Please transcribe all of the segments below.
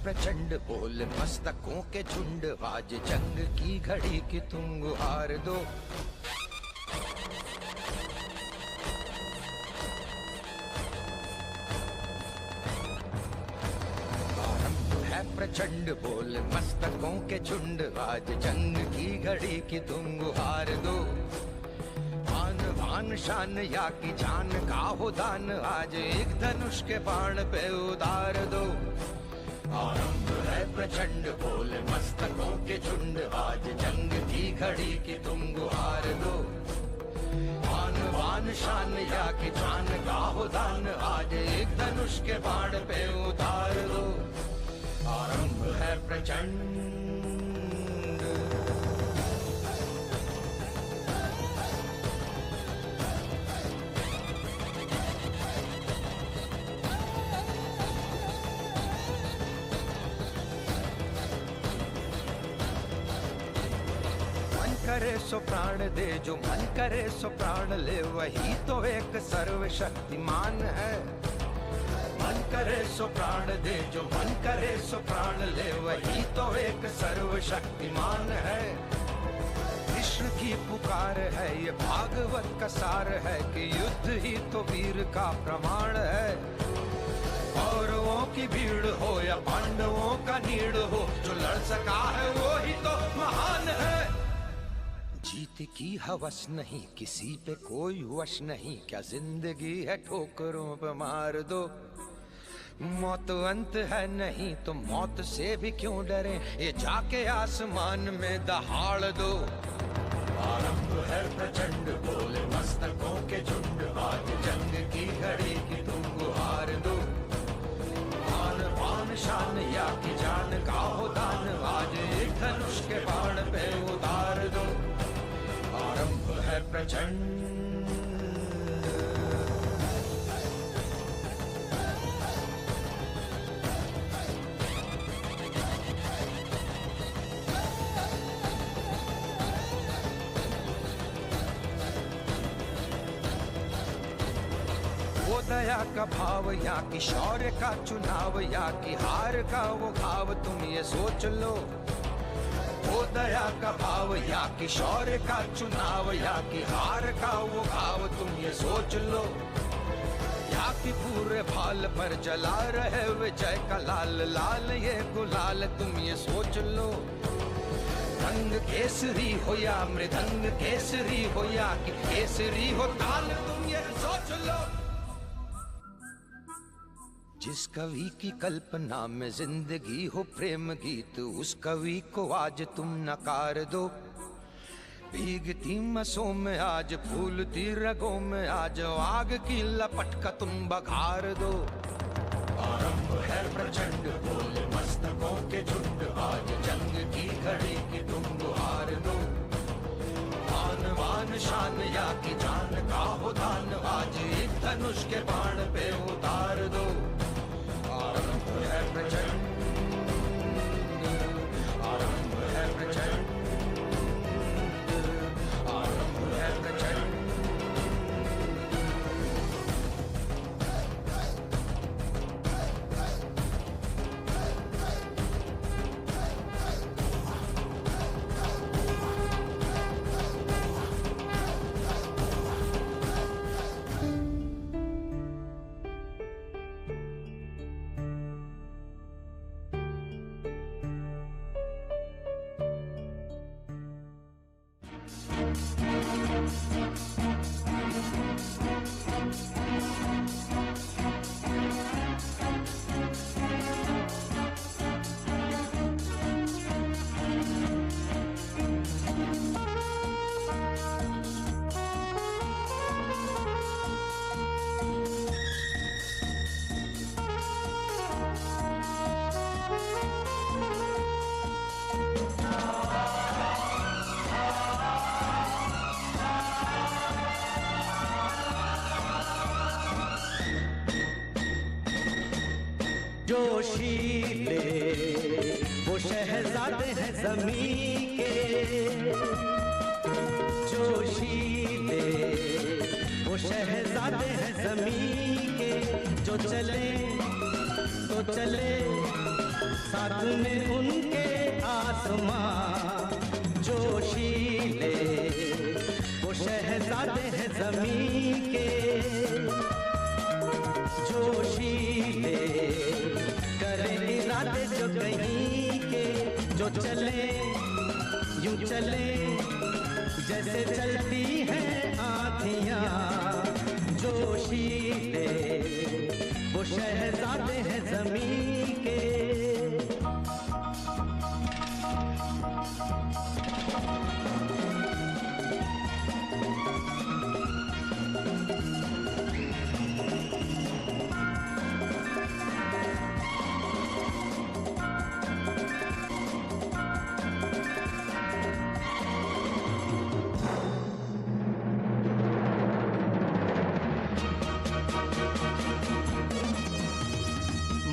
प्रचंड बोल मस्तकों के झुंड, आज जंग की घड़ी की तुम गुहार दो। प्रचंड बोल मस्तकों के झुंड, आज जंग की घड़ी की तुम गुहार दो। आन बान शान या की जान का हो दान, आज एक धनुष के बाण पे उतार दो। आरंभ है प्रचंड बोल मस्तकों के झुंड, आज जंग की घड़ी की तुम गुहार दो। आन बान शान या की जान का हो दान, आज एक धनुष के बाण पे उतार दो। आरंभ है प्रचंड। मन करे सो प्राण दे, जो मन करे सो प्राण ले, वही तो एक सर्वशक्तिमान है। मन करे सो प्राण दे, जो मन करे सो प्राण ले, वही तो एक सर्वशक्तिमान है। कृष्ण की पुकार है, ये भागवत का सार है, कि युद्ध ही तो वीर का प्रमाण है। कौरवों की भीड़ हो या पांडवों का नीड़ हो, जो लड़ सका है वो ही तो महान है। जीत की हवस नहीं, किसी पे कोई वश नहीं, क्या जिंदगी है ठोकरों पे मार दो। मौत अंत है नहीं तो मौत से भी क्यों डरे, ये जाके आसमान में दहाड़ दो। आरंभ है प्रचंड बोले मस्तकों के झुंड, आज जंग की घड़ी की तुम गुहार दो। आन बान शान या की जान का हो दान, आज एक धनुष के बाण पे उतार दो। आरंभ है प्रचंड। दया का भाव या कि शौर्य का चुनाव, या कि हार का वो घाव, तुम ये सोच लो। वो दया का भाव या कि शौर्य का चुनाव, या कि हार का वो घाव, तुम ये सोच लो। या कि पूरे भाल पर जला रहे विजय का लाल लाल ये गुलाल, तुम ये सोच लो। रंग केसरी हो या मृदंग केसरी हो, या कि केसरी हो ताल, तुम ये सोच लो। जिस कवि की कल्पना में जिंदगी हो प्रेम गीत, उस कवि को आज तुम नकार दो। भीगती मसों में आज फूलती रगों में, आज आग की लपट का तुम बघार दो। आरंभ है प्रचंड बोले मस्तकों के झुंड, आज जंग की घड़ी की तुम गुहार दो। आन बान शान या की जान का हो दान, आज एक धनुष के बाण पे उतार दो। आरंभ है प्रचंड, आरंभ है प्रचंड, आरंभ है प्रचंड। जोशीले वो शहजादे हैं ज़मीं के, जोशीले वो शहजादे हैं ज़मीं के, जो चले तो चले साथ में उनके आसमां जोशीले, वो शहजादे हैं ज़मीं के जोशीले, करें इरादे जो कहीं के, जो चले यूं चले जैसे चलती हैं आँधियाँ जोशीले, वो शहजादे हैं ज़मीं के।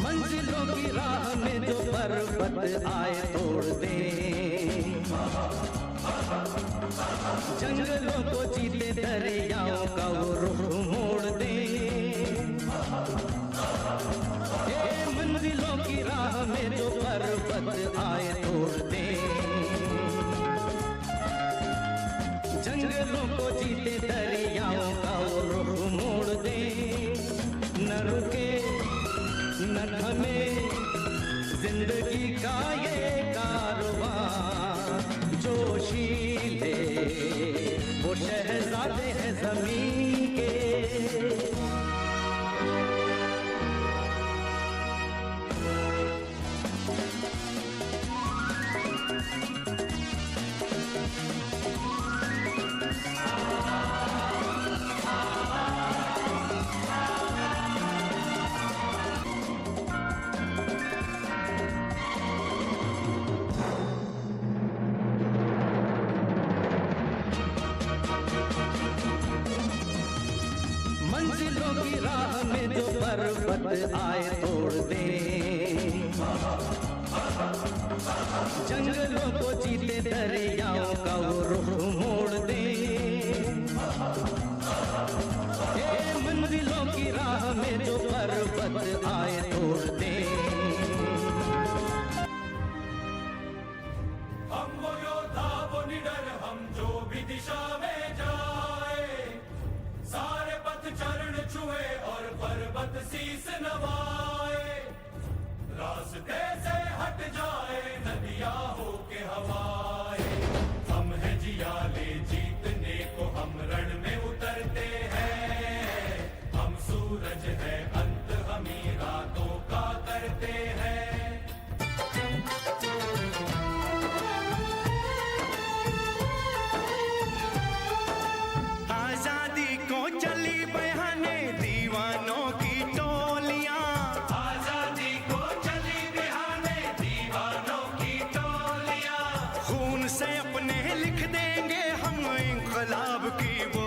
मंजिलों की राह में जो पर्वत आए तोड़ दे, जंगलों को जीते दरियाओं का वो रुख मोड़ दे। मंजिलों की राह में जो पर्वत आए तोड़ दे, जंगलों को जीते दरियाओं का वो रुख मोड़ दे। न रुके न थमे जिंदगी का ये कारवां जोशीले, वो शहजादे हैं ज़मीं के। मंजिलों की राह में जो पर्वत आए तोड़ दे, जंगलों को जीते दरियाओं का वो रुख मोड़ दे। मंजिलों की राह में जो पर्वत आए तोड़ दे। हम वो योद्धा वो निडर, हम जो भी दिशा में जाए, सारे पथ चरण छुए और पर्वत शीस नवाए। रास्ते से हट जाए नदियां हो के हवाए, हम हैं जियाले जीतने को, हम रण में उतरते हैं। हम सूरज है अंत, हम ही रातों का करते हैं। आजादी को चली बहाने दीवानों की टोलियां, आजादी को चली बहाने दीवानों की टोलियां। खून से अपने लिख देंगे हम इंकलाब की वो